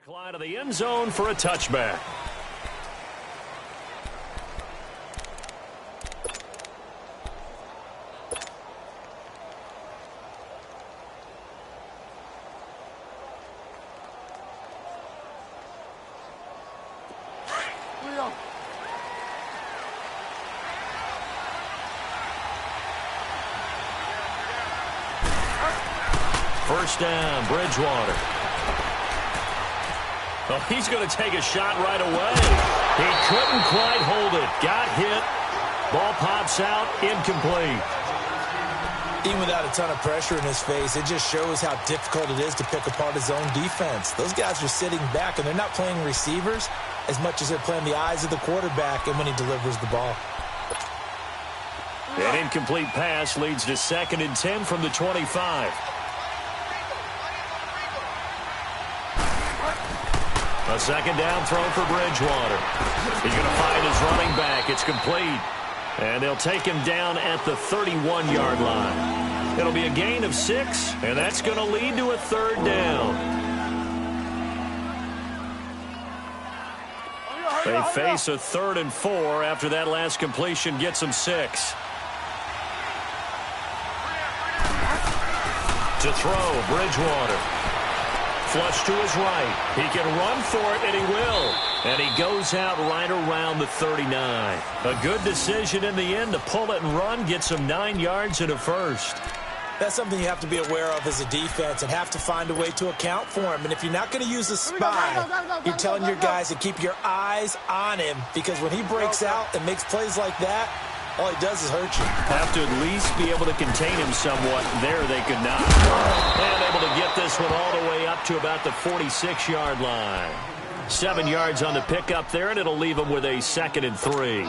Line of the end zone for a touchback. First down, Bridgewater. Well, he's going to take a shot right away. He couldn't quite hold it. Got hit. Ball pops out, incomplete. Even without a ton of pressure in his face, it just shows how difficult it is to pick apart his own defense. Those guys are sitting back, and they're not playing receivers as much as they're playing the eyes of the quarterback and when he delivers the ball. An incomplete pass leads to 2nd and 10 from the 25. A second down throw for Bridgewater. He's going to find his running back. It's complete. And they'll take him down at the 31-yard line. It'll be a gain of 6, and that's going to lead to a 3rd down. They face a 3rd and 4 after that last completion gets them 6. To throw, Bridgewater. Flush to his right. He can run for it, and he will. And he goes out right around the 39. A good decision in the end to pull it and run, gets him 9 yards and a first. That's something you have to be aware of as a defense and have to find a way to account for him. And if you're not going to use a spy, you're telling your guys to keep your eyes on him, because when he breaks out and makes plays like that, all he does is hurt you. Have to at least be able to contain him somewhat. There they could not. And able to get this one all the way up to about the 46-yard line. 7 yards on the pickup there, and it'll leave him with a 2nd and 3.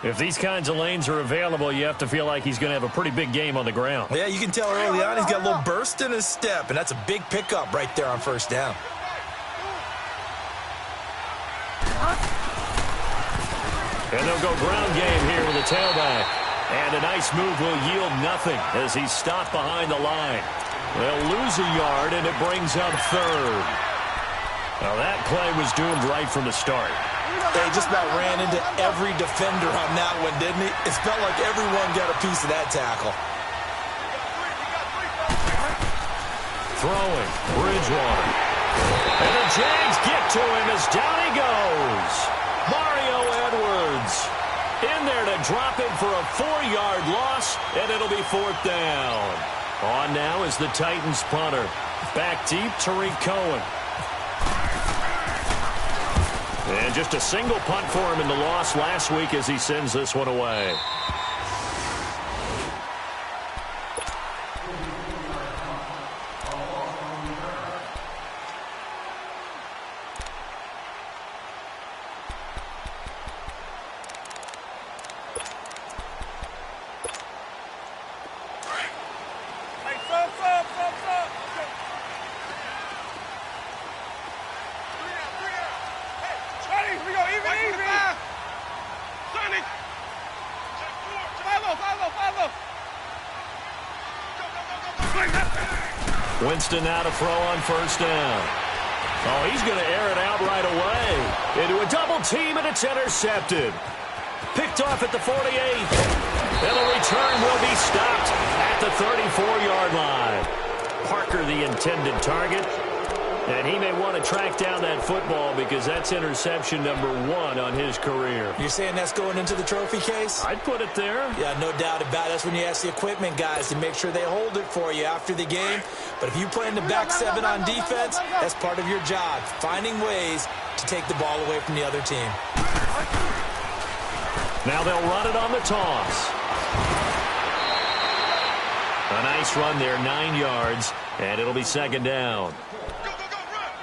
If these kinds of lanes are available, you have to feel like he's going to have a pretty big game on the ground. Yeah, you can tell early on he's got a little burst in his step, and that's a big pickup right there on 1st down. And they'll go ground game here with a tailback. And a nice move will yield nothing as he's stopped behind the line. They'll lose a yard, and it brings up 3rd. Now, that play was doomed right from the start. He just about ran into every defender on that one, didn't he? It felt like everyone got a piece of that tackle. Throwing, Bridgewater. And the Jags get to him as down he goes. Mario Edwards in there to drop him for a 4-yard loss, and it'll be 4th down. On now is the Titans punter. Back deep, Tariq Cohen. And just a single punt for him in the loss last week as he sends this one away. Winston now to throw on 1st down. Oh, he's going to air it out right away. Into a double team, and it's intercepted. Picked off at the 48. And the return will be stopped at the 34-yard line. Parker, the intended target. And he may want to track down that football because that's interception number 1 on his career. You're saying that's going into the trophy case? I'd put it there. Yeah, no doubt about it. That's when you ask the equipment guys to make sure they hold it for you after the game. But if you play in the back 7 on defense, that's part of your job, finding ways to take the ball away from the other team. Now they'll run it on the toss. A nice run there, 9 yards, and it'll be 2nd down.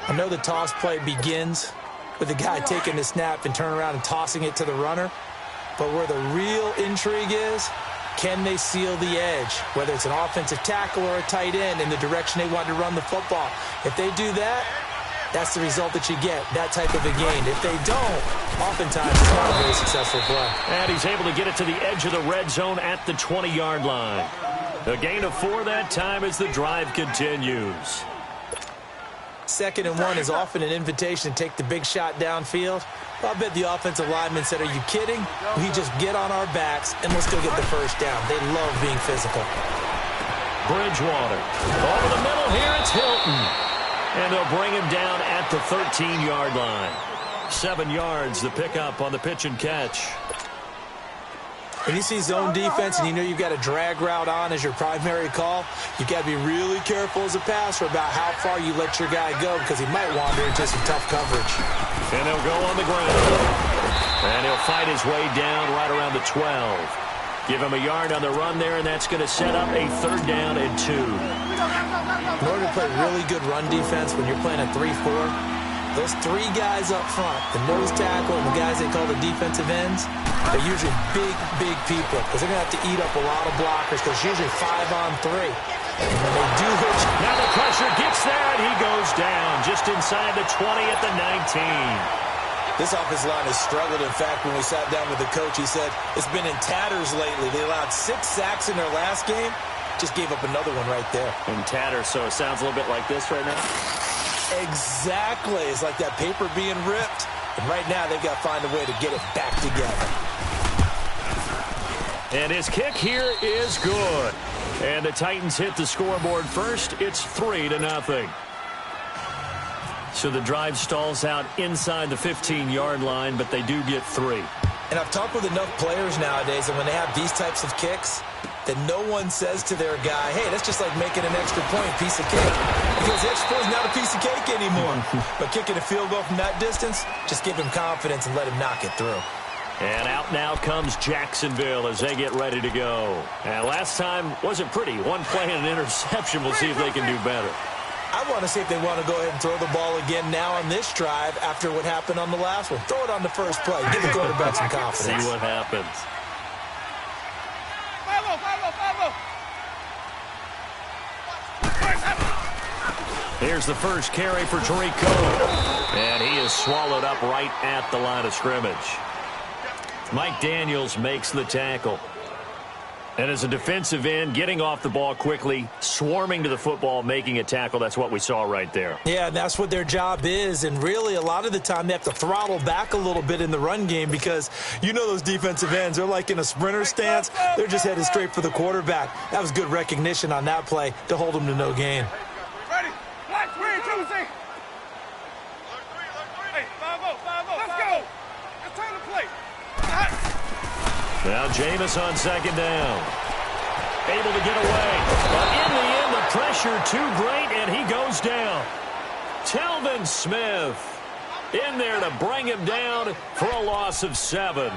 I know the toss play begins with the guy taking the snap and turning around and tossing it to the runner. But where the real intrigue is, can they seal the edge? Whether it's an offensive tackle or a tight end in the direction they want to run the football. If they do that, that's the result that you get, that type of a gain. If they don't, oftentimes it's not a very successful play. And he's able to get it to the edge of the red zone at the 20-yard line. A gain of 4 that time as the drive continues. 2nd and 1 is often an invitation to take the big shot downfield. I bet the offensive lineman said, are you kidding? We just get on our backs and we'll still get the first down. They love being physical. Bridgewater. Over the middle here, it's Hilton. And they'll bring him down at the 13-yard line. 7 yards, the pickup on the pitch and catch. When you see zone defense and you know you've got a drag route on as your primary call, you've got to be really careful as a passer about how far you let your guy go because he might wander into some tough coverage. And they'll go on the ground. And he'll fight his way down right around the 12. Give him a yard on the run there, and that's going to set up a 3rd down and 2. In order to play really good run defense when you're playing a 3-4, those 3 guys up front, the nose tackle and the guys they call the defensive ends, they're usually big people because they're going to have to eat up a lot of blockers because it's usually 5-on-3. And when they do hit you, now the pressure gets there, and he goes down just inside the 20 at the 19. this offensive line has struggled. In fact, when we sat down with the coach, he said it's been in tatters lately. They allowed 6 sacks in their last game. Just gave up another one right there. In tatters, so it sounds a little bit like this right now? Exactly. It's like that paper being ripped. And right now, they've got to find a way to get it back together. And his kick here is good. And the Titans hit the scoreboard first. It's 3-0. So the drive stalls out inside the 15-yard line, but they do get 3. And I've talked with enough players nowadays, and when they have these types of kicks, that no one says to their guy, hey, that's just like making an extra point, piece of cake. Because the extra point is not a piece of cake anymore. But kicking a field goal from that distance, just give him confidence and let him knock it through. And out now comes Jacksonville as they get ready to go. And last time wasn't pretty. One play and an interception. We'll see if they can do better. I want to see if they want to go ahead and throw the ball again now on this drive after what happened on the last one. Throw it on the first play. Give the quarterback some confidence. See what happens. Here's the first carry for Tariq Cohen. And he is swallowed up right at the line of scrimmage. Mike Daniels makes the tackle. And as a defensive end, getting off the ball quickly, swarming to the football, making a tackle, that's what we saw right there. Yeah, and that's what their job is. And really, a lot of the time, they have to throttle back a little bit in the run game because you know those defensive ends, they're like in a sprinter stance. They're just headed straight for the quarterback. That was good recognition on that play to hold them to no gain. Ready? Black, 3, 2, 6. Hey, 5-0. Let's go. It's time to play. Now Jameis on second down. Able to get away. But in the end, the pressure too great, and he goes down. Telvin Smith in there to bring him down for a loss of 7.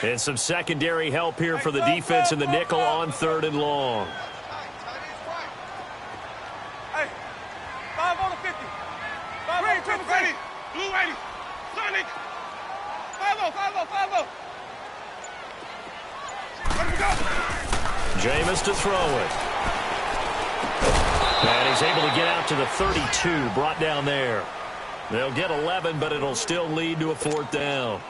And some secondary help here for the defense in the nickel on 3rd and long. Hey, 5 on the 50. 5 on the 50. Ready. Blue 80. Sonic. 5-0. Let him go. Jameis to throw it. And he's able to get out to the 32, brought down there. They'll get 11, but it'll still lead to a 4th down.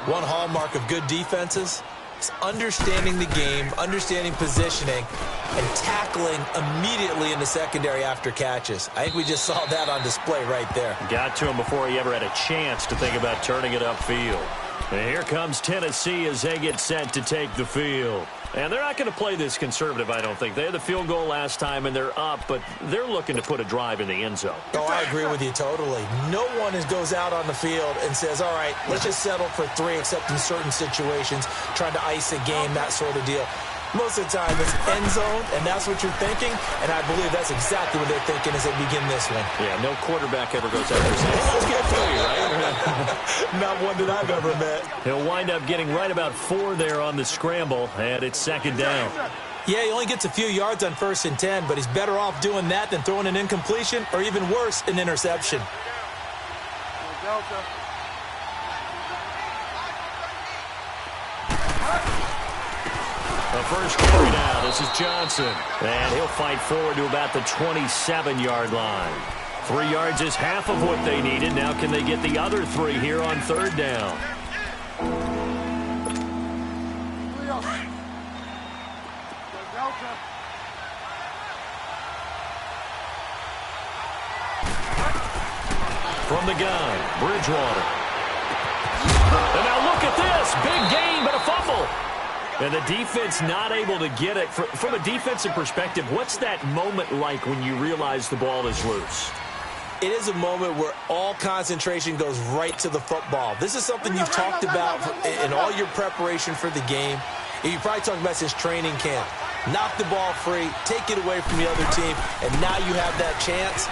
One hallmark of good defenses is understanding the game, understanding positioning, and tackling immediately in the secondary after catches. I think we just saw that on display right there. Got to him before he ever had a chance to think about turning it upfield. And here comes Tennessee as they get set to take the field. And they're not going to play this conservative, I don't think. They had the field goal last time, and they're up, but they're looking to put a drive in the end zone. Oh, I agree with you totally. No one goes out on the field and says, all right, let's just settle for 3, except in certain situations, trying to ice a game, that sort of deal. Most of the time, it's end zone, and that's what you're thinking, and I believe that's exactly what they're thinking as they begin this one. Yeah, no quarterback ever goes out there saying, let's get 3, right? Not one that I've ever met. He'll wind up getting right about 4 there on the scramble, and it's 2nd down. Yeah, he only gets a few yards on 1st and 10, but he's better off doing that than throwing an incompletion, or even worse, an interception. Delta. The first carry now, this is Johnson. And he'll fight forward to about the 27-yard line. 3 yards is half of what they needed. Now can they get the other 3 here on 3rd down? From the gun, Bridgewater. And now look at this. Big gain, but a fumble. And the defense not able to get it. From a defensive perspective, what's that moment like when you realize the ball is loose? It is a moment where all concentration goes right to the football. This is something you've talked about in all your preparation for the game. You probably talked about since training camp. Knock the ball free, take it away from the other team, and now you have that chance.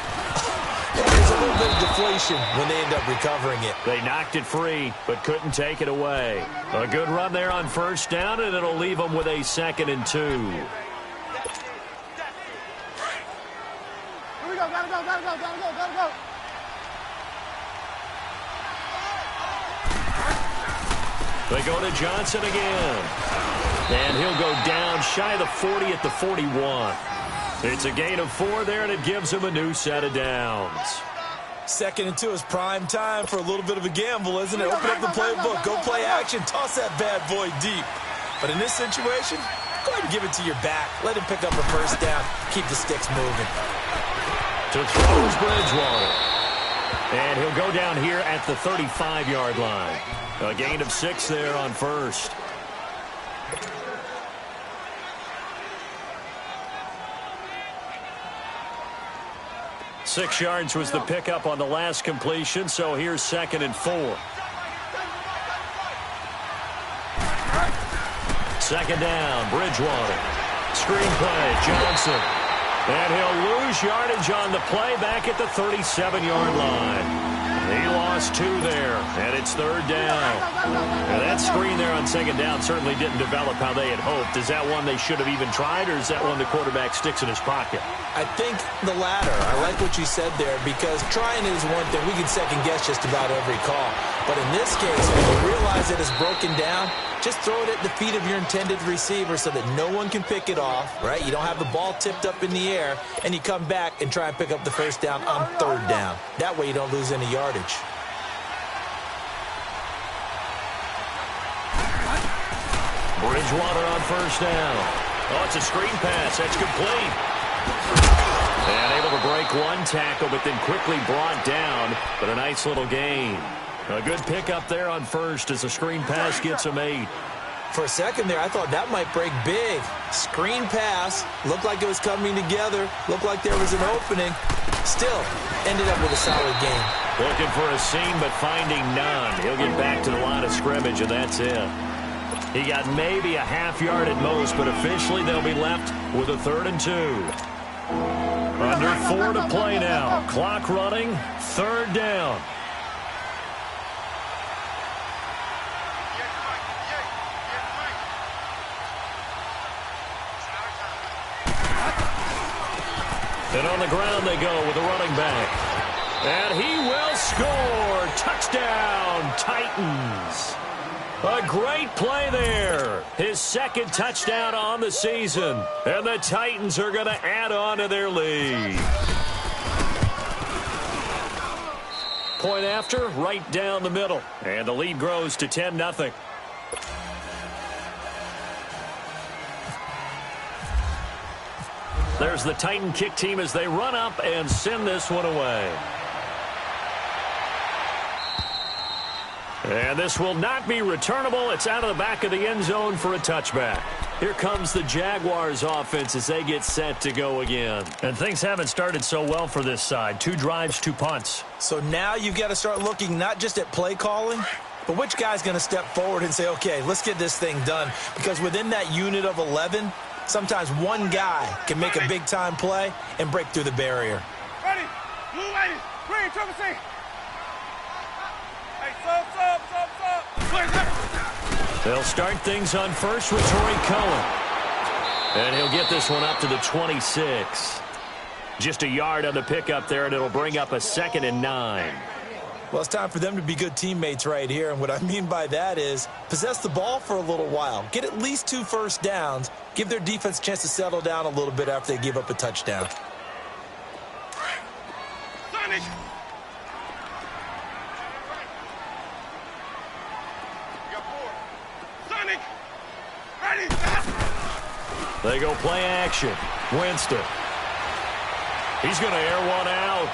There's a little bit of deflation when they end up recovering it. They knocked it free, but couldn't take it away. A good run there on first down, and it'll leave them with a 2nd and 2. Here we go, gotta go. They go to Johnson again. And he'll go down shy of the 40 at the 41. It's a gain of 4 there, and it gives him a new set of downs. 2nd and 2 is prime time for a little bit of a gamble, isn't it? Open up the playbook, go play action, toss that bad boy deep. But in this situation, go ahead and give it to your back. Let him pick up a first down. Keep the sticks moving. To throw is Bridgewater. And he'll go down here at the 35-yard line. A gain of 6 there on first. Six yards was the pickup on the last completion, so here's 2nd and 4. 2nd down, Bridgewater. Screen play, Johnson. And he'll lose yardage on the play back at the 37-yard line. He lost 2 there, and it's 3rd down. Now that screen there on 2nd down certainly didn't develop how they had hoped. Is that one they should have even tried, or is that one the quarterback sticks in his pocket? I think the latter. I like what you said there, because trying is one thing. We can second-guess just about every call. But in this case, when you realize that it's broken down, just throw it at the feet of your intended receiver so that no one can pick it off, right? You don't have the ball tipped up in the air, and you come back and try and pick up the first down on 3rd down. That way you don't lose any yardage. Bridgewater on first down. Oh, it's a screen pass. That's complete. And able to break one tackle, but then quickly brought down. But a nice little gain. A good pickup there on first as the screen pass gets him 8. For a second there, I thought that might break big. Screen pass. Looked like it was coming together. Looked like there was an opening. Still, ended up with a solid gain. Looking for a seam, but finding none. He'll get back to the line of scrimmage, and that's it. He got maybe a half yard at most, but officially they'll be left with a 3rd and 2. Under 4 to play now. Clock running. 3rd down. And on the ground they go with the running back. And he will score. Touchdown, Titans. A great play there. His 2nd touchdown on the season. And the Titans are going to add on to their lead. Point after, right down the middle. And the lead grows to 10-0. There's the Titan kick team as they run up and send this one away. And this will not be returnable. It's out of the back of the end zone for a touchback. Here comes the Jaguars offense as they get set to go again. And things haven't started so well for this side. 2 drives, 2 punts. So now you've got to start looking not just at play calling, but which guy's going to step forward and say, okay, let's get this thing done. Because within that unit of 11, sometimes one guy can make a big-time play and break through the barrier. Ready, blue lady, green, triple C. Hey, sub. They'll start things on first with Torrey Cohen. And he'll get this one up to the 26. Just a yard on the pickup there, and it'll bring up a 2nd and 9. Well, it's time for them to be good teammates right here. And what I mean by that is possess the ball for a little while. Get at least 2 first downs. Give their defense a chance to settle down a little bit after they give up a touchdown. They go play action. Winston. He's going to air one out.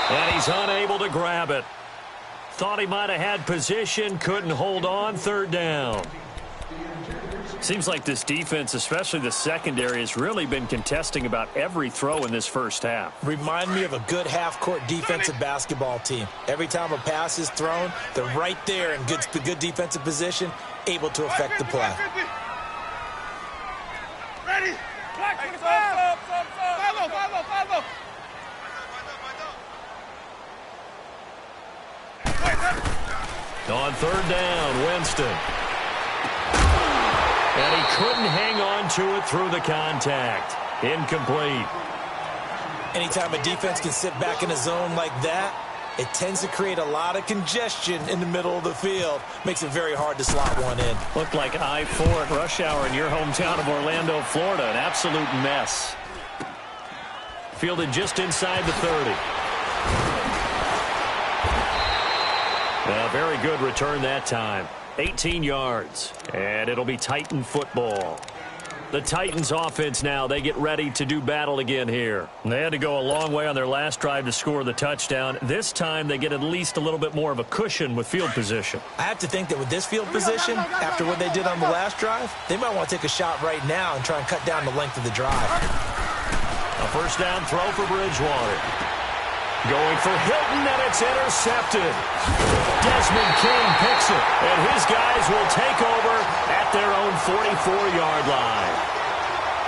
And he's unable to grab it. Thought he might have had position, couldn't hold on, third down. Seems like this defense, especially the secondary, has really been contesting about every throw in this first half. Remind me of a good half-court defensive basketball team. Every time a pass is thrown, they're right there in good defensive position, able to affect the play. Ready? Black 25. Follow. On third down, Winston. And he couldn't hang on to it through the contact. Incomplete. Anytime a defense can sit back in a zone like that, it tends to create a lot of congestion in the middle of the field. Makes it very hard to slot one in. Looked like I-4 at rush hour in your hometown of Orlando, Florida. An absolute mess. Fielded just inside the 30. A very good return that time. 18 yards. And it'll be Titan football. The Titans offense now, they get ready to do battle again here. They had to go a long way on their last drive to score the touchdown. This time they get at least a little bit more of a cushion with field position. I have to think that with this field position, after what they did on the last drive, they might want to take a shot right now and try and cut down the length of the drive. A first down throw for Bridgewater. Going for Hilton, and it's intercepted. Desmond King picks it, and his guys will take over at their own 44-yard line.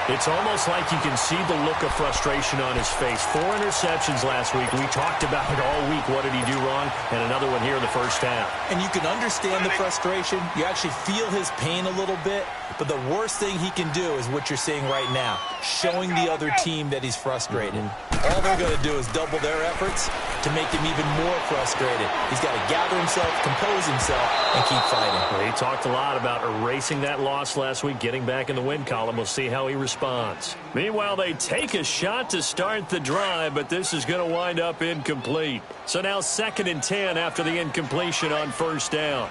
It's almost like you can see the look of frustration on his face. 4 interceptions last week. We talked about it all week. What did he do wrong? And another one here in the first half. And you can understand the frustration. You actually feel his pain a little bit. But the worst thing he can do is what you're seeing right now, showing the other team that he's frustrated. All they're going to do is double their efforts to make him even more frustrated. He's got to gather himself, compose himself, and keep fighting. Well, he talked a lot about erasing that loss last week, getting back in the win column. We'll see how he responds. Meanwhile, they take a shot to start the drive, but this is going to wind up incomplete. So now 2nd and 10 after the incompletion on first down.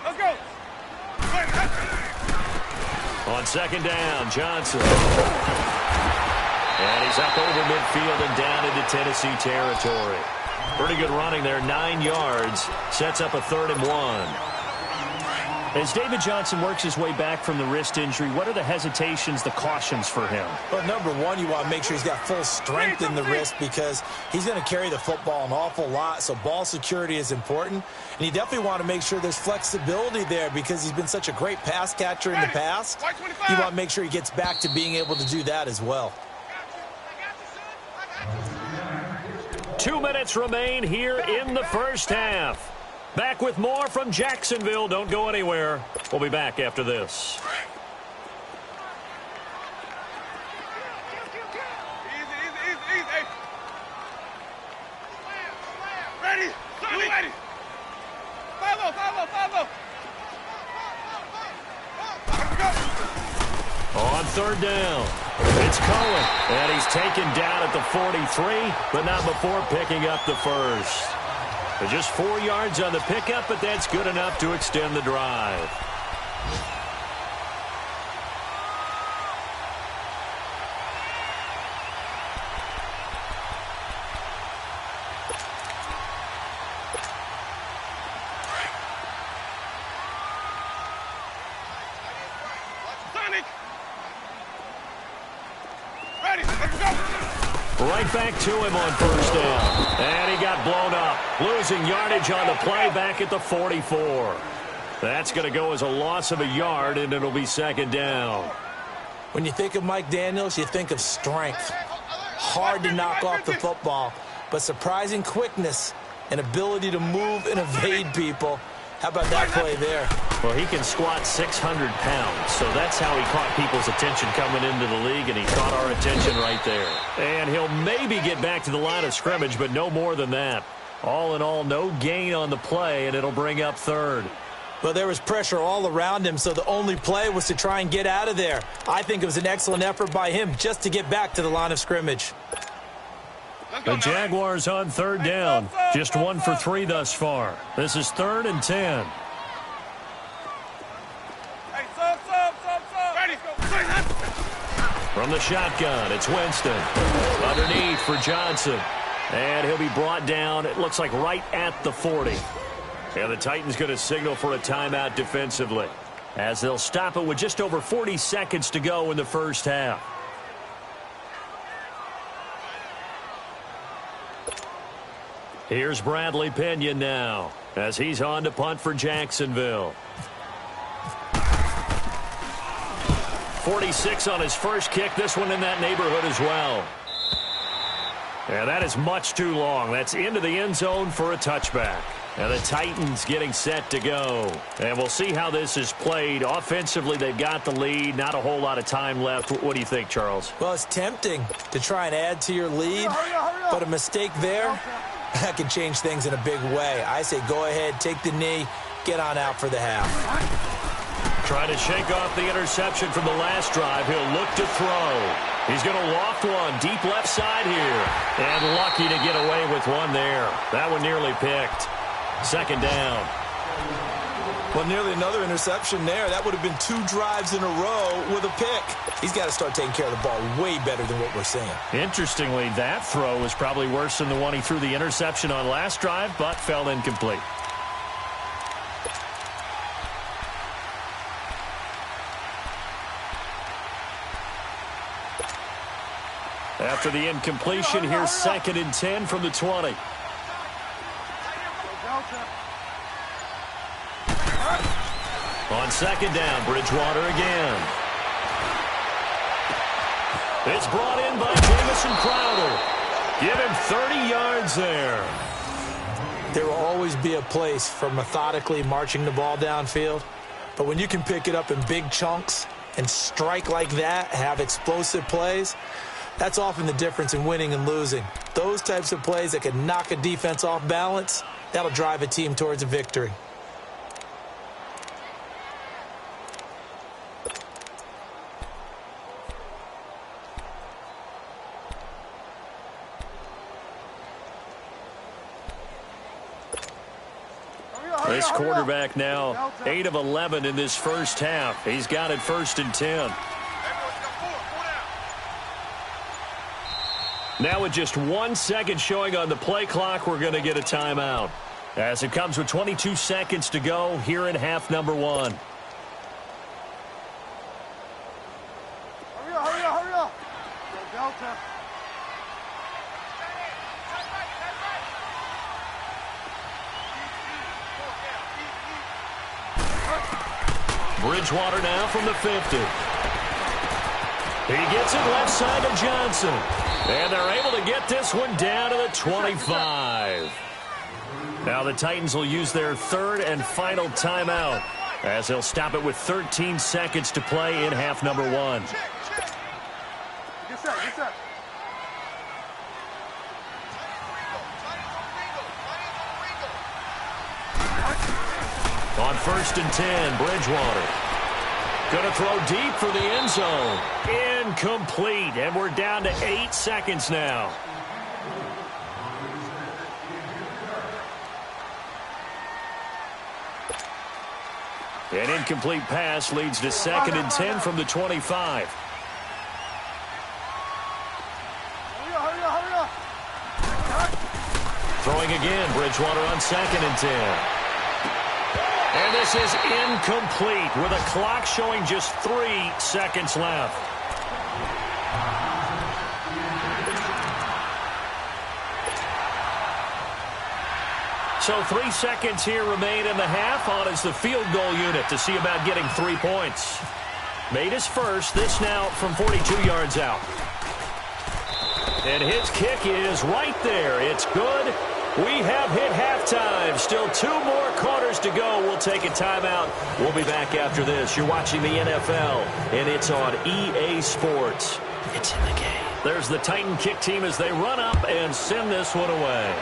Let's go. On 2nd down, Johnson. And he's up over midfield and down into Tennessee territory. Pretty good running there, 9 yards. Sets up a 3rd and 1. As David Johnson works his way back from the wrist injury, what are the hesitations, the cautions for him? Well, number one, you want to make sure he's got full strength in the wrist because he's going to carry the football an awful lot, so ball security is important. And you definitely want to make sure there's flexibility there because he's been such a great pass catcher in the past. You want to make sure he gets back to being able to do that as well. 2 minutes remain here in the first half. Back with more from Jacksonville. Don't go anywhere. We'll be back after this. Easy. Ready? Ready. Follow. On 3rd down, it's Cohen, and he's taken down at the 43, but not before picking up the first. Just 4 yards on the pickup, but that's good enough to extend the drive. Right back to him on first down. And he got blown up. Losing yardage on the play back at the 44. That's going to go as a loss of a yard, and it'll be 2nd down. When you think of Mike Daniels, you think of strength. Hard to knock off the football, but surprising quickness and ability to move and evade people. How about that play there? Well, he can squat 600 pounds, so that's how he caught people's attention coming into the league, and he caught our attention right there. And he'll maybe get back to the line of scrimmage, but no more than that. All in all, no gain on the play, and it'll bring up 3rd. Well, there was pressure all around him, so the only play was to try and get out of there. I think it was an excellent effort by him just to get back to the line of scrimmage. The Jaguars on 3rd down. Just 1 for 3 thus far. This is 3rd and 10. Hey, sub. Ready, go. From the shotgun, it's Winston. Underneath for Johnson. And he'll be brought down, it looks like right at the 40. And the Titans going to signal for a timeout defensively, as they'll stop it with just over 40 seconds to go in the first half. Here's Bradley Pinion now, as he's on to punt for Jacksonville. 46 on his first kick, this one in that neighborhood as well. And that is much too long. That's into the end zone for a touchback. And the Titans getting set to go. And we'll see how this is played. Offensively, they've got the lead. Not a whole lot of time left. What do you think, Charles? Well, it's tempting to try and add to your lead, but a mistake there, that can change things in a big way. I say go ahead, take the knee, get on out for the half. Trying to shake off the interception from the last drive. He'll look to throw. He's going to loft one deep left side here. And lucky to get away with one there. That one nearly picked. Second down. Well, nearly another interception there. That would have been 2 drives in a row with a pick. He's got to start taking care of the ball way better than what we're seeing. Interestingly, that throw was probably worse than the one he threw the interception on last drive, but fell incomplete. After the incompletion, here's 2nd and 10 from the 20. On 2nd down, Bridgewater again. It's brought in by Jamison Crowder. Give him 30 yards there. There will always be a place for methodically marching the ball downfield, but when you can pick it up in big chunks and strike like that, have explosive plays, that's often the difference in winning and losing. Those types of plays that can knock a defense off balance, that'll drive a team towards a victory. This quarterback now 8 of 11 in this first half. He's got it 1st and 10. Now with just 1 second showing on the play clock, we're going to get a timeout, as it comes with 22 seconds to go here in half number 1. Hurry up. Go Delta. Bridgewater now from the 50. He gets it left side to Johnson. And they're able to get this one down to the 25. Now the Titans will use their 3rd and final timeout, as they'll stop it with 13 seconds to play in half number 1. Get set. On 1st and 10, Bridgewater. Going to throw deep for the end zone. Incomplete, and we're down to 8 seconds now. An incomplete pass leads to 2nd and 10 from the 25. Hurry up. Throwing again, Bridgewater on 2nd and 10. And this is incomplete with a clock showing just 3 seconds left. So 3 seconds here remain in the half. On is the field goal unit to see about getting 3 points. Made his first, this now from 42 yards out. And his kick is right there. It's good. We have hit halftime. Still 2 more quarters to go. We'll take a timeout. We'll be back after this. You're watching the NFL, and it's on EA Sports. It's in the game. There's the Titan kick team as they run up and send this one away.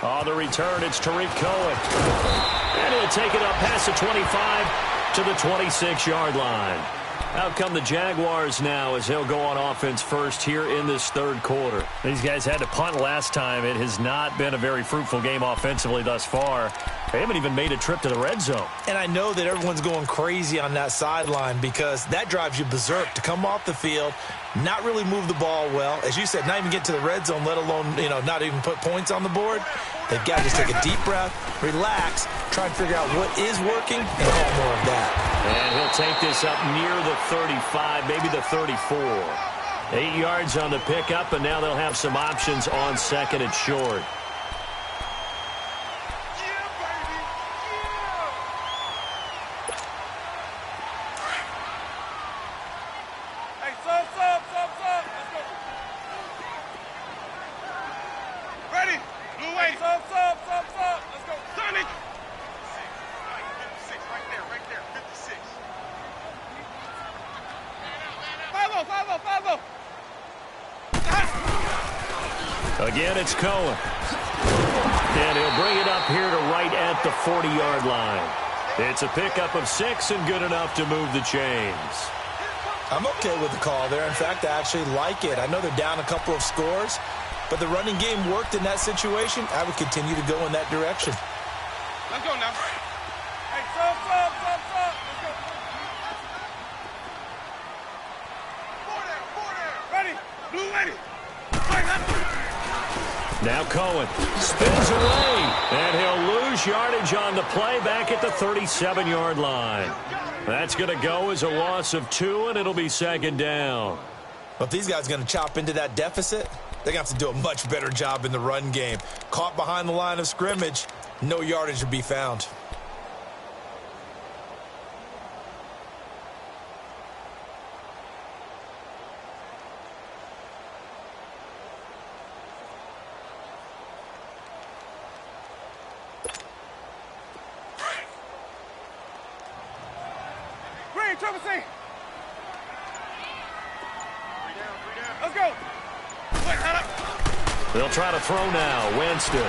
On the return, it's Tariq Cohen. And he'll take it up past the 25 to the 26-yard line. Out come the Jaguars now as they'll go on offense first here in this third quarter. These guys had to punt last time. It has not been a very fruitful game offensively thus far. They haven't even made a trip to the red zone. And I know that everyone's going crazy on that sideline because that drives you berserk to come off the field, not really move the ball well. As you said, not even get to the red zone, let alone, not even put points on the board. They've got to just take a deep breath, relax, try and figure out what is working, and call more of that. And he'll take this up near the 35, maybe the 34. 8 yards on the pickup, and now they'll have some options on second and short. Again, it's Cohen. And he'll bring it up here to right at the 40-yard line. It's a pickup of 6 and good enough to move the chains. I'm okay with the call there. In fact, I actually like it. I know they're down a couple of scores, but the running game worked in that situation. I would continue to go in that direction. Let's go now. Hey, sub. Let's go. Four there. Ready. Blue ready. Now Cohen spins away, and he'll lose yardage on the play back at the 37-yard line. That's going to go as a loss of 2, and it'll be second down. Well, if these guys are going to chop into that deficit, they're going to have to do a much better job in the run game. Caught behind the line of scrimmage, no yardage to be found. Let's go. They'll try to throw now. Winston.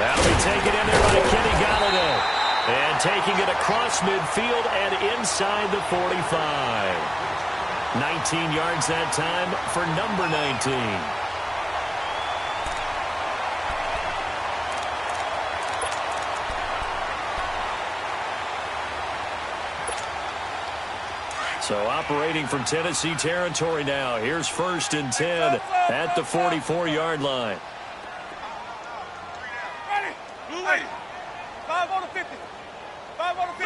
That'll be taken in there by Kenny Galladay. And taking it across midfield and inside the 45. 19 yards that time for number 19. So operating from Tennessee territory now. Here's 1st and 10 at the 44-yard line. Ready. Blue ready. 5 on the 50. 5 on the 50.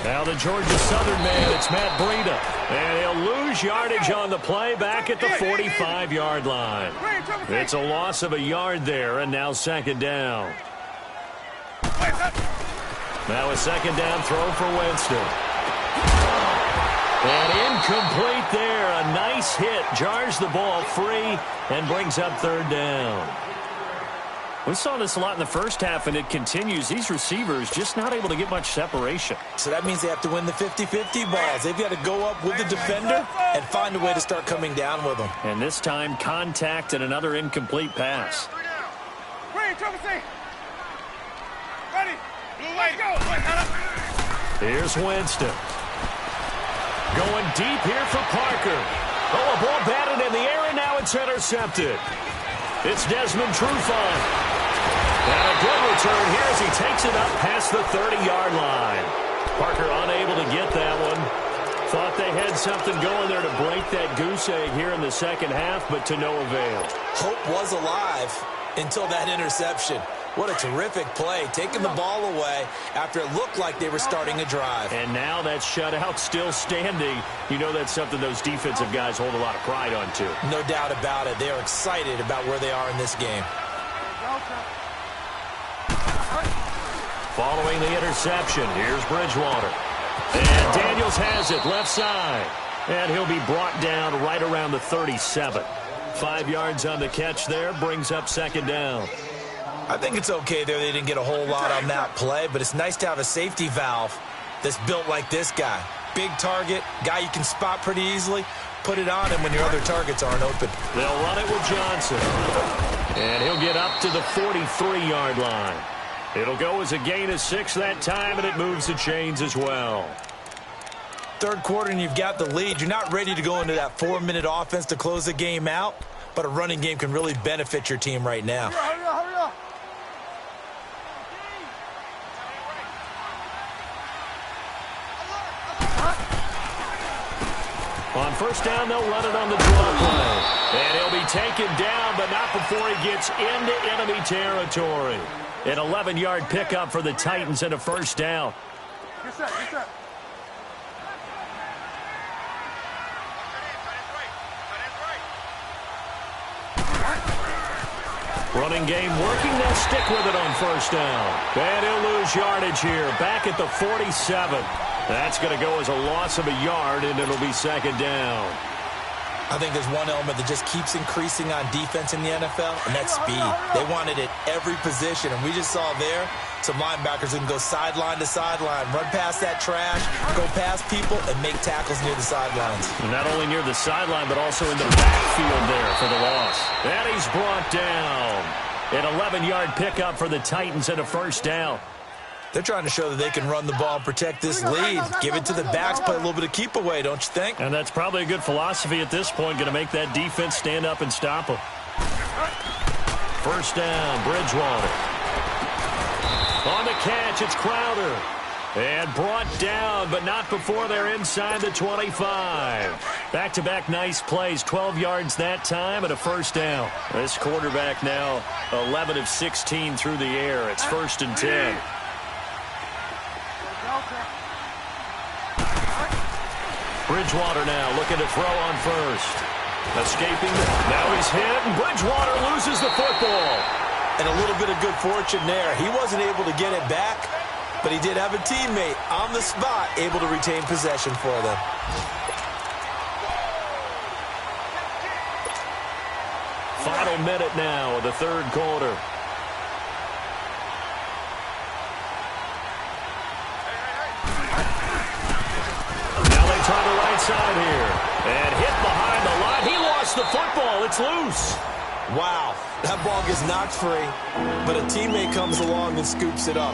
Now the Georgia Southern man, it's Matt Breida. And he'll lose yardage on the play back at the 45-yard line. It's a loss of a yard there, and now second down. Now a second down throw for Winston. And incomplete there. A nice hit. Jars the ball free and brings up third down. We saw this a lot in the first half, and it continues. These receivers just not able to get much separation. So that means they have to win the 50-50 balls. They've got to go up with the defender and find a way to start coming down with them. And this time, contact and another incomplete pass. Ready. Let's go. Here's Winston. Going deep here for Parker. Oh, a ball batted in the air, and now it's intercepted. It's Desmond Trufant. And a good return here as he takes it up past the 30-yard line. Parker unable to get that one. Thought they had something going there to break that goose egg here in the second half, but to no avail. Hope was alive until that interception. What a terrific play, taking the ball away after it looked like they were starting a drive. And now that shutout still standing. You know that's something those defensive guys hold a lot of pride on, too. No doubt about it. They are excited about where they are in this game. Following the interception, here's Bridgewater. And Daniels has it left side. And he'll be brought down right around the 37. 5 yards on the catch there, brings up second down. I think it's okay there. They didn't get a whole lot on that play, but it's nice to have a safety valve that's built like this guy. Big target, guy you can spot pretty easily. Put it on him when your other targets aren't open. They'll run it with Johnson. And he'll get up to the 43-yard line. It'll go as a gain of 6 that time, and it moves the chains as well. Third quarter, and you've got the lead. You're not ready to go into that 4-minute offense to close the game out, but a running game can really benefit your team right now. Hurry up, hurry up. On first down, they'll run it on the draw play. And he'll be taken down, but not before he gets into enemy territory. An 11-yard pickup for the Titans and a first down. Get set, get set. Running game working. They'll stick with it on first down. And he'll lose yardage here. Back at the 47. That's going to go as a loss of a yard, and it'll be second down. I think there's one element that just keeps increasing on defense in the NFL, and that's speed. They want it at every position, and we just saw there some linebackers who can go sideline to sideline, run past that trash, go past people, and make tackles near the sidelines. And not only near the sideline, but also in the backfield there for the loss. And he's brought down. An 11-yard pickup for the Titans and a first down. They're trying to show that they can run the ball and protect this lead. Give it to the backs, play a little bit of keep away, don't you think? And that's probably a good philosophy at this point, going to make that defense stand up and stop them. First down, Bridgewater. On the catch, it's Crowder. And brought down, but not before they're inside the 25. Back-to-back nice plays, 12 yards that time and a first down. This quarterback now 11 of 16 through the air. It's first and 10. Bridgewater now looking to throw on first. Escaping. Now he's hit, and Bridgewater loses the football. And a little bit of good fortune there. He wasn't able to get it back, but he did have a teammate on the spot able to retain possession for them. Final minute now of the third quarter. Try the right side here. And hit behind the line. He lost the football. It's loose. Wow. That ball gets knocked free, but a teammate comes along and scoops it up.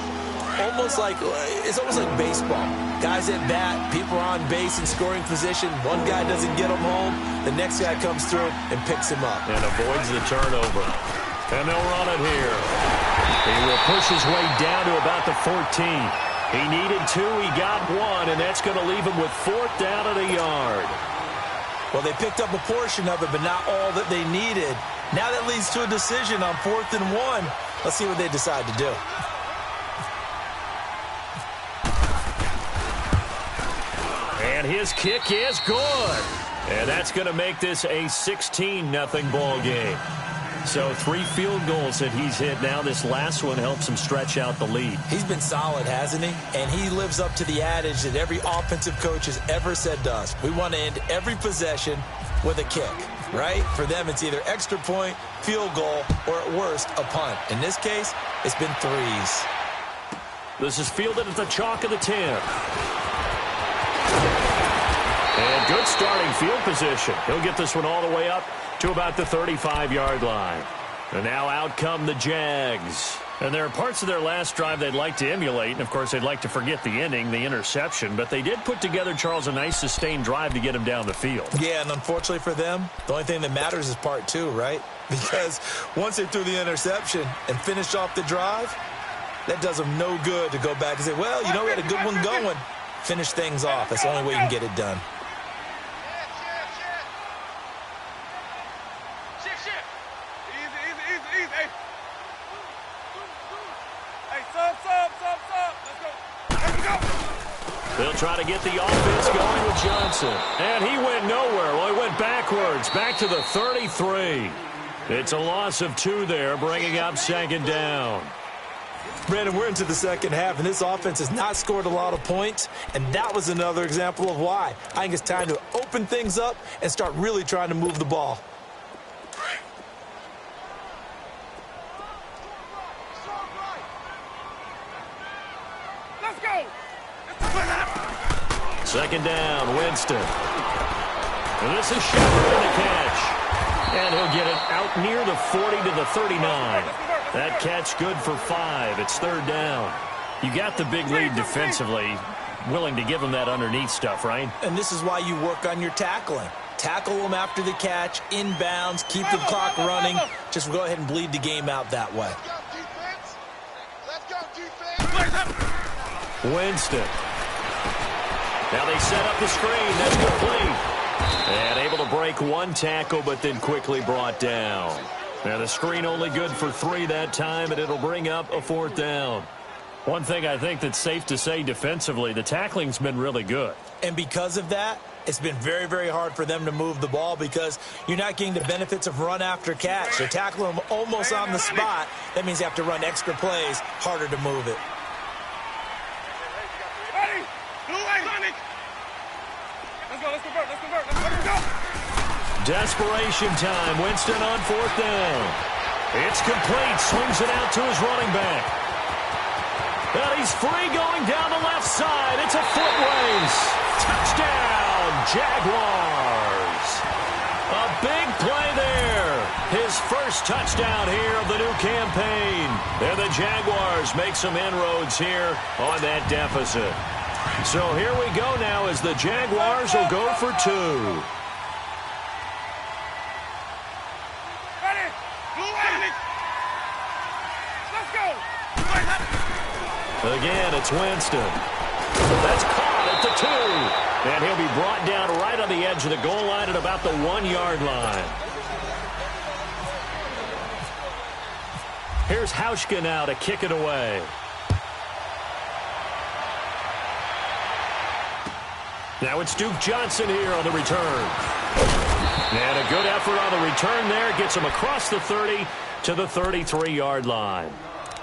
It's almost like baseball. Guys at bat, people are on base in scoring position. One guy doesn't get him home. The next guy comes through and picks him up. And avoids the turnover. And they'll run it here. He will push his way down to about the 14. He needed 2, he got 1, and that's going to leave him with 4th down at a yard. Well, they picked up a portion of it, but not all that they needed. Now that leads to a decision on 4th and 1. Let's see what they decide to do. And his kick is good. And that's going to make this a 16-0 ball game. So 3 field goals that he's hit now. This last one helps him stretch out the lead. He's been solid, hasn't he? And he lives up to the adage that every offensive coach has ever said to us. We want to end every possession with a kick, right? For them, it's either extra point, field goal, or at worst, a punt. In this case, it's been 3s. This is fielded at the chalk of the 10. And good starting field position. He'll get this one all the way up to about the 35-yard line. And now out come the Jags. And there are parts of their last drive they'd like to emulate. And, of course, they'd like to forget the ending, the interception. But they did put together, Charles, a nice sustained drive to get him down the field. Yeah, and unfortunately for them, the only thing that matters is part 2, right? Because once they threw the interception and finished off the drive, that does them no good to go back and say, well, you know, we had a good one going. Finish things off. That's the only way you can get it done. They'll try to get the offense going with Johnson. And he went nowhere. Well, he went backwards, back to the 33. It's a loss of 2 there, bringing up second down. Brandon, we're into the second half, and this offense has not scored a lot of points, and that was another example of why. I think it's time to open things up and start really trying to move the ball. Let's go. Second down, Winston. And this is Shepard in the catch. And he'll get it out near the 40 to the 39. That catch good for 5. It's 3rd down. You got the big lead defensively. Willing to give them that underneath stuff, right? And this is why you work on your tackling. Tackle them after the catch, inbounds, keep the clock running. Just go ahead and bleed the game out that way. Let's go, defense. Winston. Now they set up the screen. That's complete. And able to break one tackle, but then quickly brought down. Now the screen only good for 3 that time, and it'll bring up a 4th down. One thing I think that's safe to say defensively, the tackling's been really good. And because of that, it's been very, very hard for them to move the ball because you're not getting the benefits of run after catch. They're tackling them almost on the spot. That means you have to run extra plays, harder to move it. Ready? Blue line, Sonic. Let's go, let's convert, let's go. Desperation time. Winston on 4th down. It's complete. Swings it out to his running back. And he's free going down the left side. It's a foot race. Touchdown, Jaguars. A big play there. His first touchdown here of the new campaign. And the Jaguars make some inroads here on that deficit. So here we go now as the Jaguars will go for 2. Ready? Blue line. Let's go. Again, it's Winston. That's caught at the 2. And he'll be brought down right on the edge of the goal line at about the 1-yard line. Here's Hauschka now to kick it away. Now it's Duke Johnson here on the return. And a good effort on the return there. Gets him across the 30 to the 33-yard line.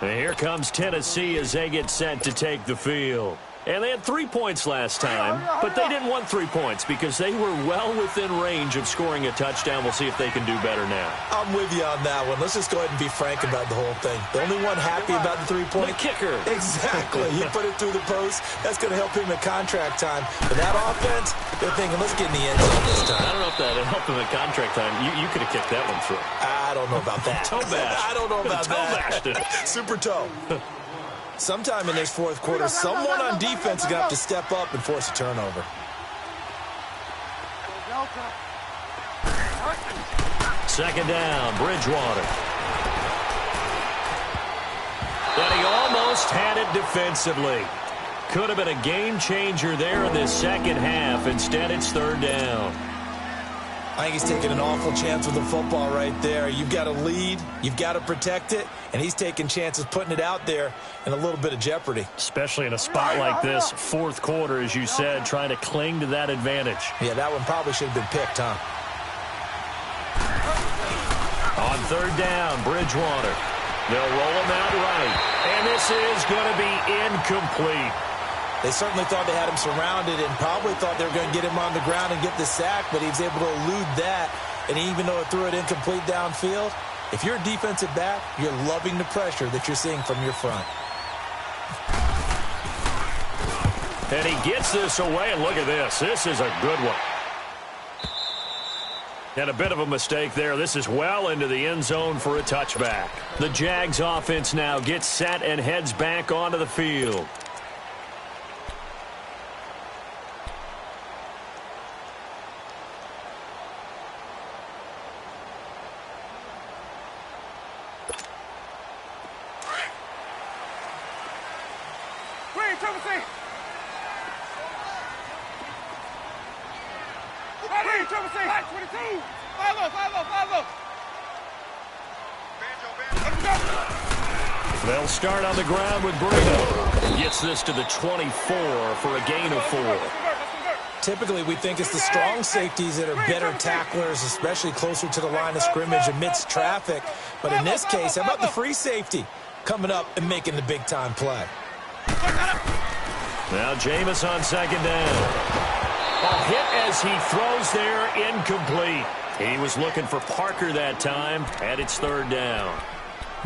And here comes Tennessee as they get set to take the field. And they had 3 points last time, but they didn't want 3 points because they were well within range of scoring a touchdown. We'll see if they can do better now. I'm with you on that one. Let's just go ahead and be frank about the whole thing. The only one happy about the 3-point. The kicker. Exactly. He put it through the post. That's going to help him at contract time. But that offense, they're thinking, let's get in the end zone this time. I don't know if that helped him at contract time. You could have kicked that one through. I don't know about that. Toe bash. I don't know about toe that. Bashed it. Super toe. Sometime in this 4th quarter, someone on defense is going to have to step up and force a turnover. Second down, Bridgewater. But he almost had it defensively. Could have been a game changer there in this second half. Instead, it's 3rd down. I think he's taking an awful chance with the football right there. You've got to lead, you've got to protect it, and he's taking chances putting it out there in a little bit of jeopardy. Especially in a spot like this, 4th quarter, as you said, trying to cling to that advantage. Yeah, that one probably should have been picked, huh? On 3rd down, Bridgewater. They'll roll him out right. And this is going to be incomplete. They certainly thought they had him surrounded and probably thought they were going to get him on the ground and get the sack, but he was able to elude that. And even though it threw it incomplete downfield, if you're a defensive back, you're loving the pressure that you're seeing from your front. And he gets this away, and look at this. This is a good one. And a bit of a mistake there. This is well into the end zone for a touchback. The Jags offense now gets set and heads back onto the field. They'll start on the ground with Bruno. Gets this to the 24 for a gain of 4. Typically, we think it's the strong safeties that are better tacklers, especially closer to the line of scrimmage amidst traffic. But in this case, how about the free safety coming up and making the big-time play? Now Jameis on 2nd down. A hit as he throws there, incomplete. He was looking for Parker that time, and it's 3rd down.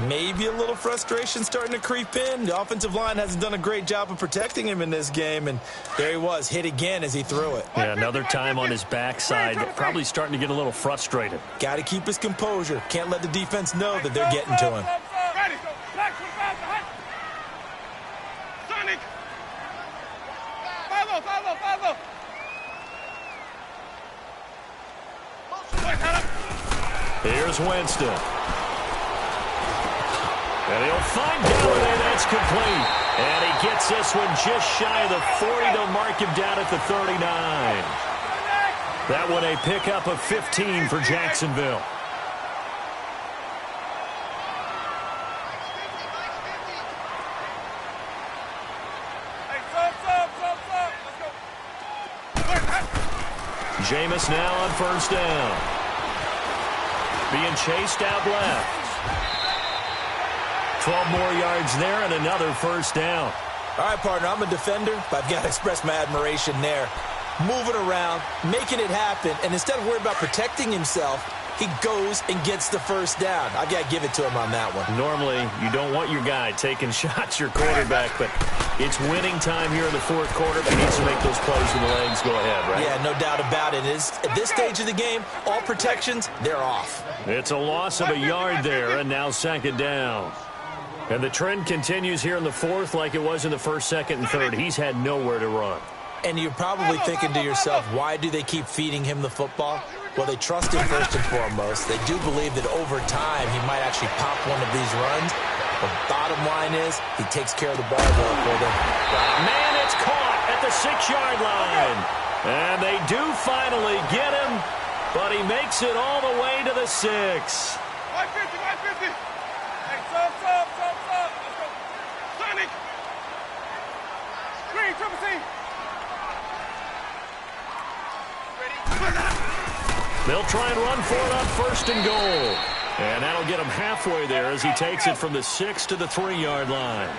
Maybe a little frustration starting to creep in. The offensive line hasn't done a great job of protecting him in this game, and there he was, hit again as he threw it. Yeah, another time on his backside, probably starting to get a little frustrated. Got to keep his composure. Can't let the defense know that they're getting to him. Ready. Here's Winston. And he'll find Dalenolia. That's complete. And he gets this one just shy of the 40. They'll mark him down at the 39. That one a pickup of 15 for Jacksonville. Jameis now on first down. Being chased out left. 12 more yards there and another first down. All right, partner, I'm a defender, but I've got to express my admiration there. Moving around, making it happen, and instead of worrying about protecting himself, he goes and gets the first down. I've got to give it to him on that one. Normally, you don't want your guy taking shots, your quarterback, but it's winning time here in the fourth quarter. If he needs to make those plays with the legs, go ahead, right? Yeah, no doubt about it. At this stage of the game, all protections, they're off. It's a loss of a yard there, and now second down. And the trend continues here in the fourth like it was in the first, second, and third. He's had nowhere to run. And you're probably thinking to yourself, why do they keep feeding him the football? Well, they trust him first and foremost. They do believe that over time he might actually pop one of these runs. The bottom line is he takes care of the ball well for them. Man, it's caught at the 6-yard line. And they do finally get him, but he makes it all the way to the 6. 150. Hey, sub. Let's go. Sonic. Green, triple team. They'll try and run for it on first and goal. And that'll get him halfway there as he takes it from the 6 to the 3-yard line.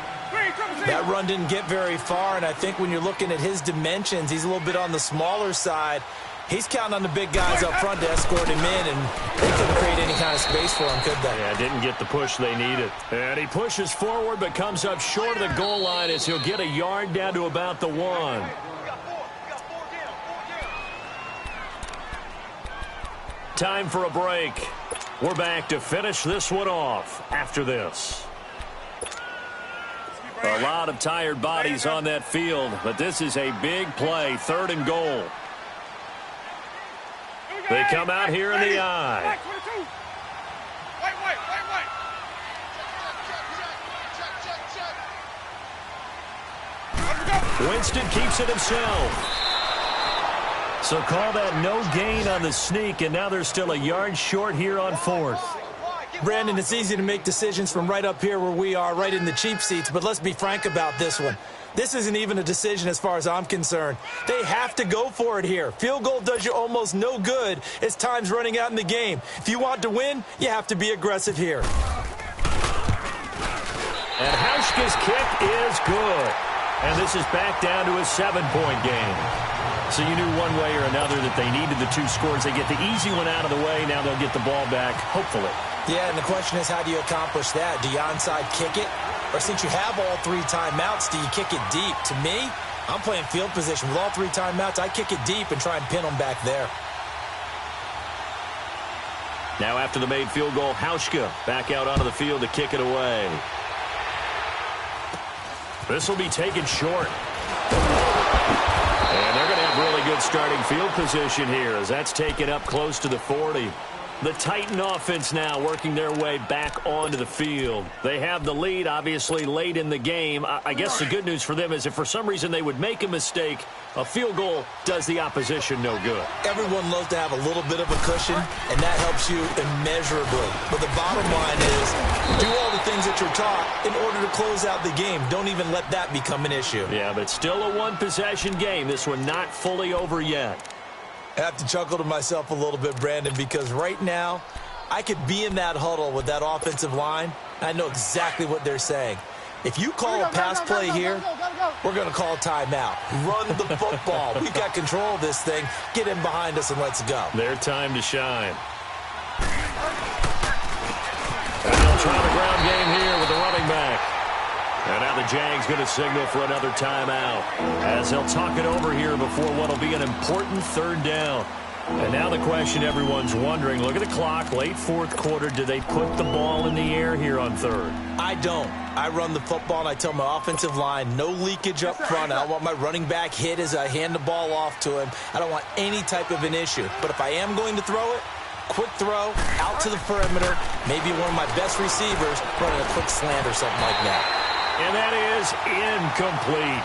That run didn't get very far, and I think when you're looking at his dimensions, he's a little bit on the smaller side. He's counting on the big guys up front to escort him in, and they couldn't create any kind of space for him, could they? Yeah, didn't get the push they needed. And he pushes forward but comes up short of the goal line as he'll get a yard down to about the 1. Time for a break. We're back to finish this one off after this. A lot of tired bodies on that field, but this is a big play, 3rd and goal. They come out here in the eye. Winston keeps it himself. So call that no gain on the sneak, and now they're still a yard short here on 4th. Brandon, it's easy to make decisions from right up here where we are, right in the cheap seats, but let's be frank about this one. This isn't even a decision as far as I'm concerned. They have to go for it here. Field goal does you almost no good as time's running out in the game. If you want to win, you have to be aggressive here. And Hauschka's kick is good. And this is back down to a 7-point game. So you knew one way or another that they needed the 2 scores. They get the easy one out of the way. Now they'll get the ball back, hopefully. Yeah, and the question is, how do you accomplish that? Do you onside kick it? Or since you have all 3 timeouts, do you kick it deep? To me, I'm playing field position. With all 3 timeouts, I kick it deep and try and pin them back there. Now after the made field goal, Hauschka back out onto the field to kick it away. This will be taken short. And they're going to have really good starting field position here as that's taken up close to the 40. The Titan offense now working their way back onto the field. They have the lead, obviously, late in the game. I guess the good news for them is if for some reason they would make a mistake, a field goal does the opposition no good. Everyone loves to have a little bit of a cushion, and that helps you immeasurably. But the bottom line is, do all the things that you're taught in order to close out the game. Don't even let that become an issue. Yeah, but still a one-possession game. This one not fully over yet. I have to chuckle to myself a little bit, Brandon, because right now I could be in that huddle with that offensive line. I know exactly what they're saying. If you call a pass play here, we're going to call a timeout. Run the football. We've got control of this thing. Get in behind us and let's go. Their time to shine. And they'll try the ground game here with the running back. And now the Jags going to signal for another timeout as they'll talk it over here before what will be an important 3rd down. And now the question everyone's wondering, look at the clock, late fourth quarter, do they put the ball in the air here on third? I don't. I run the football, and I tell my offensive line, no leakage up front. I don't want my running back hit as I hand the ball off to him. I don't want any type of an issue. But if I am going to throw it, quick throw, out to the perimeter, maybe one of my best receivers running a quick slant or something like that. And that is incomplete.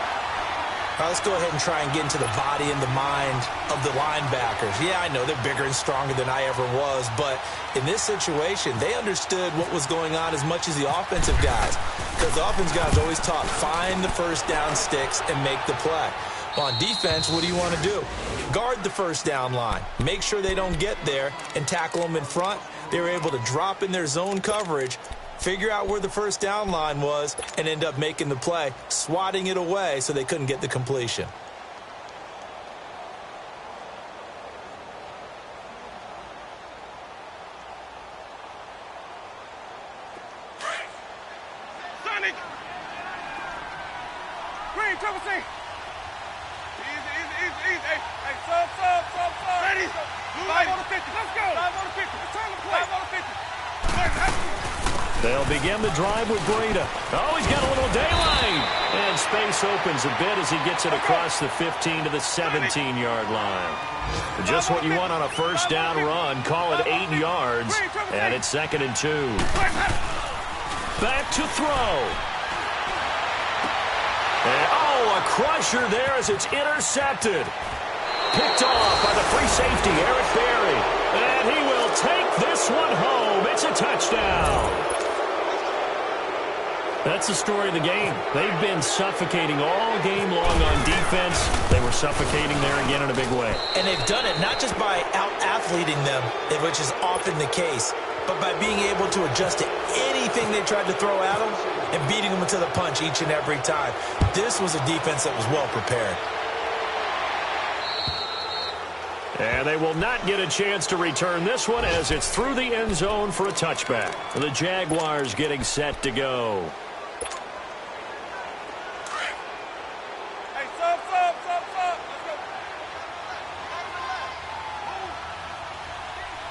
All right, let's go ahead and try and get into the body and the mind of the linebackers. Yeah, I know they're bigger and stronger than I ever was, but in this situation, they understood what was going on as much as the offensive guys, because the offensive guys always taught, find the first down sticks and make the play. Well, on defense, what do you want to do? Guard the first down line. Make sure they don't get there and tackle them in front. They were able to drop in their zone coverage, figure out where the first down line was, and end up making the play, swatting it away so they couldn't get the completion. Sonic! Green, triple C! Easy. Hey, sub. Ready? 5 on the 50. Let's go. 5 on the 50. Return the play. 5 on the 50. They'll begin the drive with Breida. Oh, he's got a little daylight. And space opens a bit as he gets it across the 15 to the 17-yard line. Just what you want on a first down run. Call it 8 yards. And it's 2nd and 2. Back to throw. And, a crusher there as it's intercepted. Picked off by the free safety, Eric Berry. And he will take this one home. It's a touchdown. That's the story of the game. They've been suffocating all game long on defense. They were suffocating there again in a big way. And they've done it not just by out-athleting them, which is often the case, but by being able to adjust to anything they tried to throw at them and beating them to the punch each and every time. This was a defense that was well prepared. And they will not get a chance to return this one as it's through the end zone for a touchback. The Jaguars getting set to go. Hey, sub.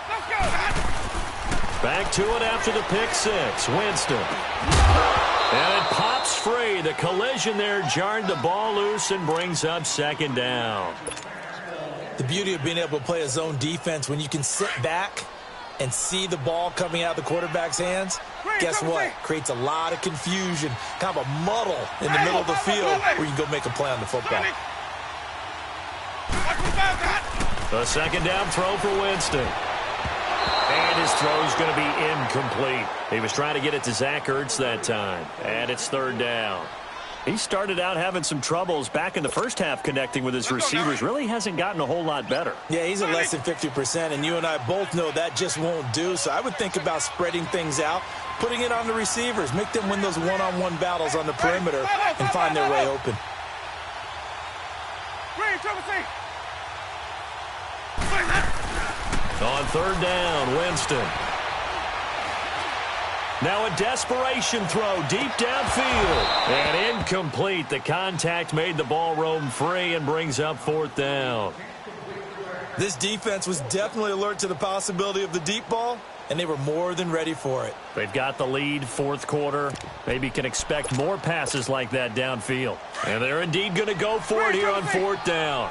Let's go. Back to it after the pick six. Winston. And it pops free. The collision there jarred the ball loose and brings up 2nd down. The beauty of being able to play a zone defense when you can sit back and see the ball coming out of the quarterback's hands, guess what? Creates a lot of confusion, kind of a muddle in the middle of the field where you can go make a play on the football. The 2nd down throw for Winston. And his throw is going to be incomplete. He was trying to get it to Zach Ertz that time. And it's 3rd down. He started out having some troubles back in the first half connecting with his receivers. Really hasn't gotten a whole lot better. Yeah, he's at less than 50%, and you and I both know that just won't do. So I would think about spreading things out, putting it on the receivers, make them win those one-on-one battles on the perimeter and find their way open. On 3rd down, Winston. Now a desperation throw deep downfield. And incomplete. The contact made the ball roam free and brings up 4th down. This defense was definitely alert to the possibility of the deep ball, and they were more than ready for it. They've got the lead, 4th quarter. Maybe can expect more passes like that downfield. And they're indeed going to go for it here on 4th down.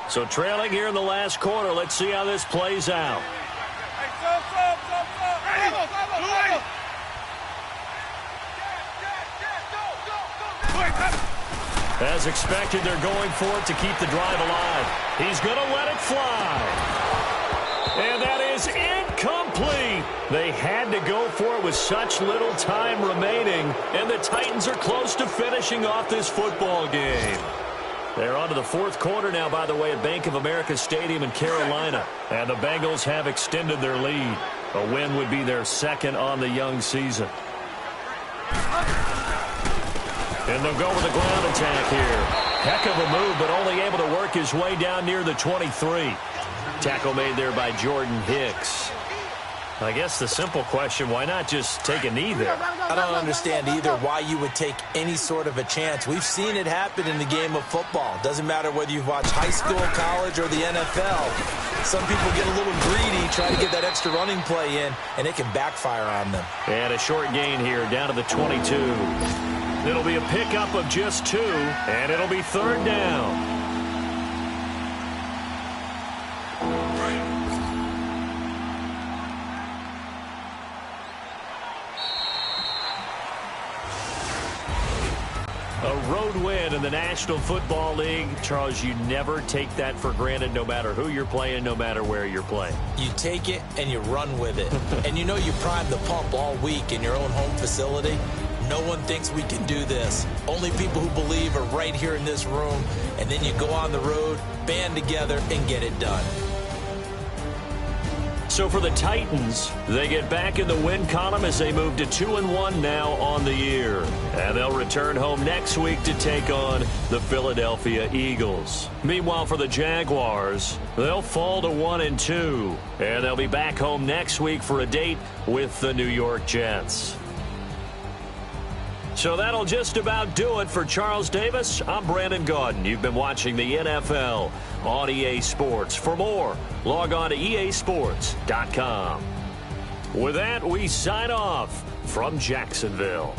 So trailing here in the last quarter, let's see how this plays out. As expected, they're going for it to keep the drive alive. He's going to let it fly. And that is incomplete. They had to go for it with such little time remaining, and the Titans are close to finishing off this football game. They're on to the 4th quarter now, by the way, at Bank of America Stadium in Carolina. And the Bengals have extended their lead. A win would be their 2nd on the young season. And they'll go with a ground attack here. Heck of a move, but only able to work his way down near the 23. Tackle made there by Jordan Hicks. I guess the simple question, why not just take a knee there? I don't understand either why you would take any sort of a chance. We've seen it happen in the game of football. Doesn't matter whether you've watched high school, college, or the NFL. Some people get a little greedy, try to get that extra running play in, and it can backfire on them. And a short gain here down to the 22. It'll be a pickup of just 2, and it'll be 3rd down. A road win in the National Football League. Charles, you never take that for granted, no matter who you're playing, no matter where you're playing. You take it and you run with it. And you know you primed the pump all week in your own home facility. No one thinks we can do this. Only people who believe are right here in this room. And then you go on the road, band together, and get it done. So for the Titans, they get back in the win column as they move to 2-1 now on the year. And they'll return home next week to take on the Philadelphia Eagles. Meanwhile, for the Jaguars, they'll fall to 1-2. And they'll be back home next week for a date with the New York Jets. So that'll just about do it for Charles Davis. I'm Brandon Gaudin. You've been watching the NFL on EA Sports. For more, log on to easports.com. With that, we sign off from Jacksonville.